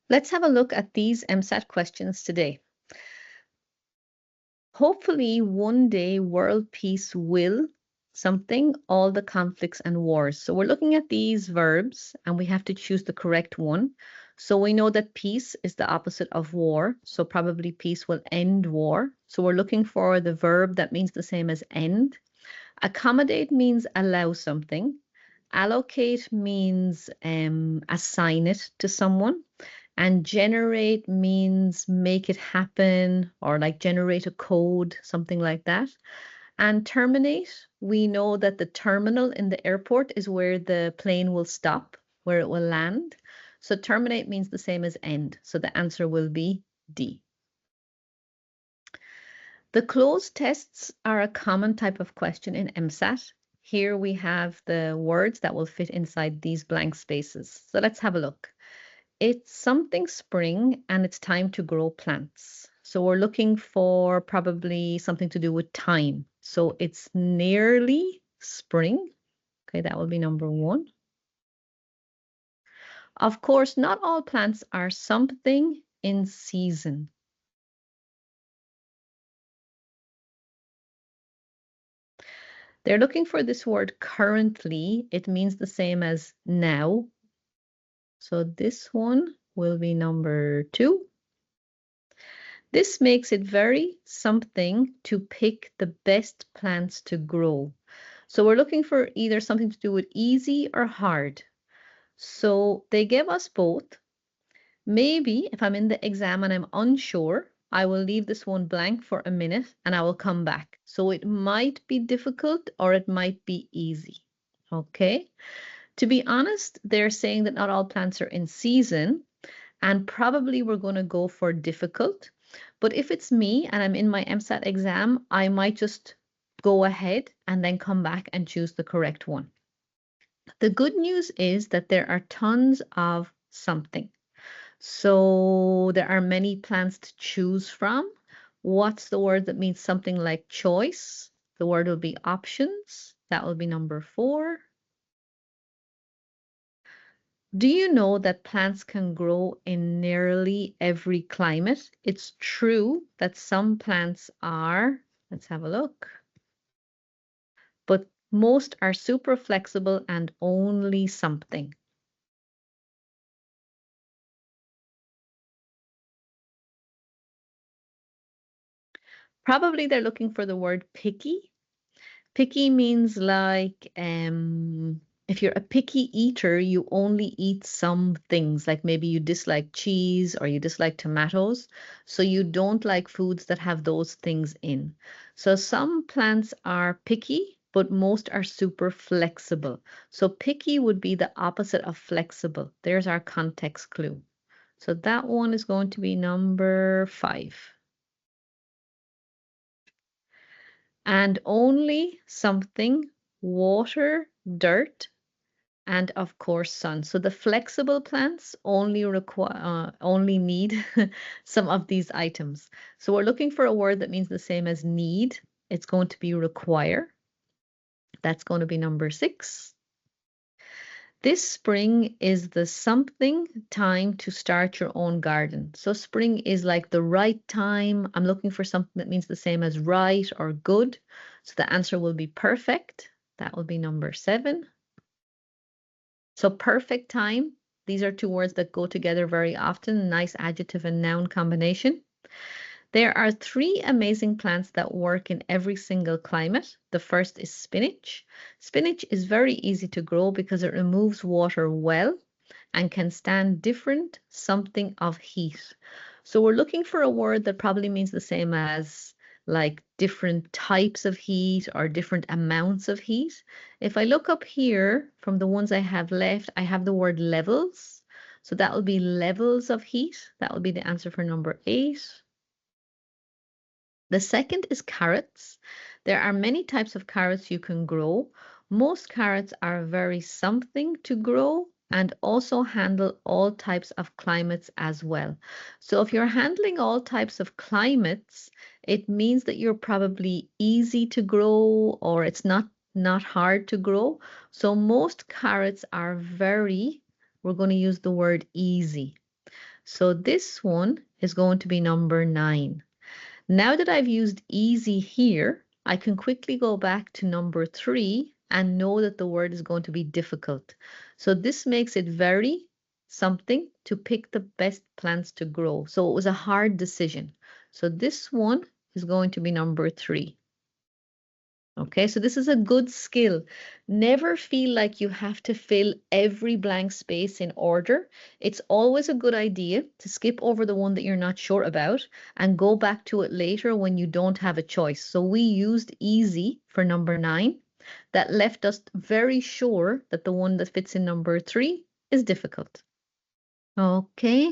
Let's have a look at these EmSAT questions today. Hopefully, one day world peace will something, all the conflicts and wars. So we're looking at these verbs and we have to choose the correct one. So we know that peace is the opposite of war. So probably peace will end war. So we're looking for the verb that means the same as end. Accommodate means allow something. Allocate means assign it to someone. And generate means make it happen or like generate a code, something like that. And terminate, we know that the terminal in the airport is where the plane will stop, where it will land. So terminate means the same as end. So the answer will be D. The closed tests are a common type of question in EmSAT. Here we have the words that will fit inside these blank spaces. So let's have a look. It's something spring and it's time to grow plants. So we're looking for probably something to do with time. So it's nearly spring. Okay, that will be number one. Of course, not all plants are something in season. They're looking for this word currently. It means the same as now. So this one will be number two. This makes it very something to pick the best plants to grow. So we're looking for either something to do with easy or hard. So they give us both. Maybe if I'm in the exam and I'm unsure, I will leave this one blank for a minute and I will come back. So it might be difficult or it might be easy. Okay. To be honest, they're saying that not all plants are in season and probably we're going to go for difficult. But if it's me and I'm in my EmSAT exam, I might just go ahead and then come back and choose the correct one. The good news is that there are tons of something. So there are many plants to choose from. What's the word that means something like choice? The word will be options. That will be number 4. Do you know that plants can grow in nearly every climate? It's true that some plants are, let's have a look, but most are super flexible and only something. Probably they're looking for the word picky. Picky means like if you're a picky eater, you only eat some things, like maybe you dislike cheese or you dislike tomatoes. So you don't like foods that have those things in. So some plants are picky, but most are super flexible. So picky would be the opposite of flexible. There's our context clue. So that one is going to be number 5. And only something, water, dirt, and of course sun. So the flexible plants only need some of these items. So we're looking for a word that means the same as need. It's going to be require. That's going to be number 6. This spring is the something time to start your own garden. So spring is like the right time. I'm looking for something that means the same as right or good. So the answer will be perfect. That will be number 7. So perfect time. These are 2 words that go together very often. Nice adjective and noun combination. There are 3 amazing plants that work in every single climate. The first is spinach. Spinach is very easy to grow because it removes water well and can stand different something of heat. So we're looking for a word that probably means the same as like different types of heat or different amounts of heat. If I look up here from the ones I have left, I have the word levels. So that will be levels of heat. That will be the answer for number 8. The second is carrots. There are many types of carrots you can grow. Most carrots are very something to grow and also handle all types of climates as well. So if you're handling all types of climates, it means that you're probably easy to grow or it's not hard to grow. So most carrots are very, we're going to use the word easy. So this one is going to be number 9. Now that I've used easy here, I can quickly go back to number 3 and know that the word is going to be difficult. So this makes it very something to pick the best plants to grow. So it was a hard decision. So this one is going to be number 3. Okay, so this is a good skill. Never feel like you have to fill every blank space in order. It's always a good idea to skip over the one that you're not sure about and go back to it later when you don't have a choice. So we used easy for number 9. That left us very sure that the one that fits in number 3 is difficult. Okay,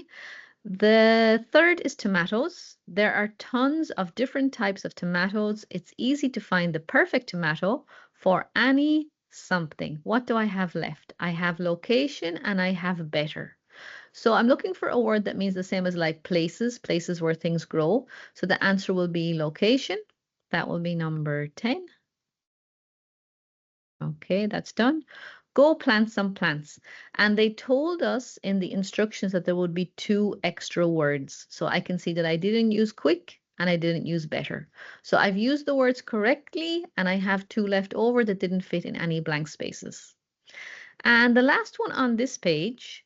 the third is tomatoes. There are tons of different types of tomatoes. It's easy to find the perfect tomato for any something. What do I have left? I have location and I have better. So I'm looking for a word that means the same as like places, places where things grow. So the answer will be location. That will be number 10. Okay, that's done. Go plant some plants. And they told us in the instructions that there would be 2 extra words. So I can see that I didn't use quick and I didn't use better. So I've used the words correctly and I have 2 left over that didn't fit in any blank spaces. And the last one on this page,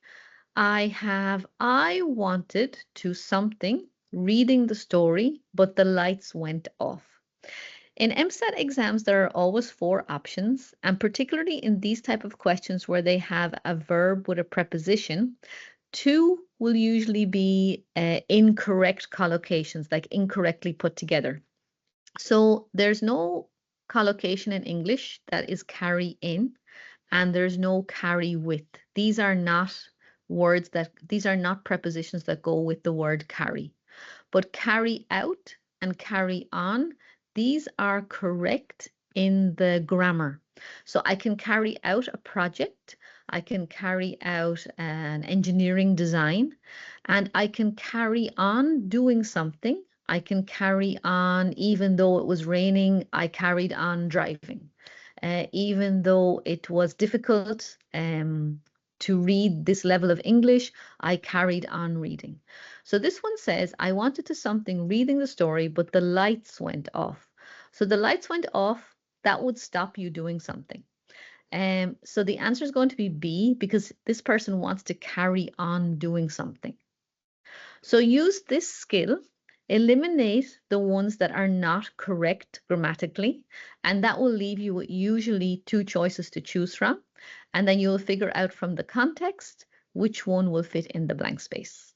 I wanted to something reading the story, but the lights went off. In EmSAT exams, there are always 4 options, and particularly in these type of questions where they have a verb with a preposition, 2 will usually be incorrect collocations, like incorrectly put together. So there's no collocation in English that is carry in, and there's no carry with. These are not these are not prepositions that go with the word carry. But carry out and carry on, these are correct in the grammar. So I can carry out a project, I can carry out an engineering design, and I can carry on doing something. I can carry on even though it was raining, I carried on driving. Even though it was difficult to read this level of English, I carried on reading. So this one says, I wanted to something reading the story, but the lights went off. So the lights went off, that would stop you doing something. So the answer is going to be B because this person wants to carry on doing something. So use this skill, eliminate the ones that are not correct grammatically, and that will leave you with usually 2 choices to choose from. And then you'll figure out from the context which one will fit in the blank space.